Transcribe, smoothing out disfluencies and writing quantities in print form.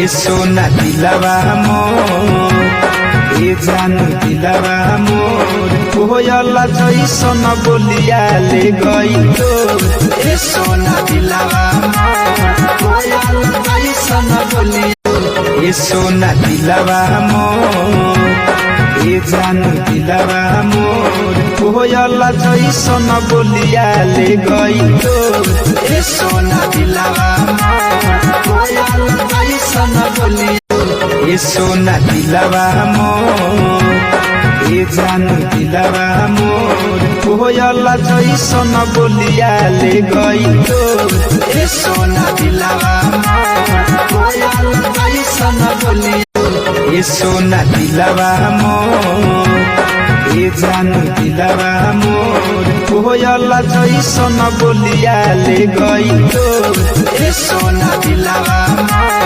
ए सोना दिलवा मोर ए जान दिलवा मोर कोयला जैसन बोलिया ले गई तो ए सोना दिलवा मोर कोयला जैसन बोलिया ए सोना दिलवा मोर ए जान दिलवा मोर कोयला जैसन बोलिया ले गई तो ए सोना दिलवा मोर कोयला जैसन बोलिया ए सोना दिलवा मोर ए जान दिलवा मोर कोयला जैसन बोलिया ले गई तो ए सोना दिलवा मोर कोयला जैसन बोलिया ए सोना दिलवा मोर ए जान दिलवा मोर कोयला जैसन बोलिया ले गई तो ए सोना दिलवा मोर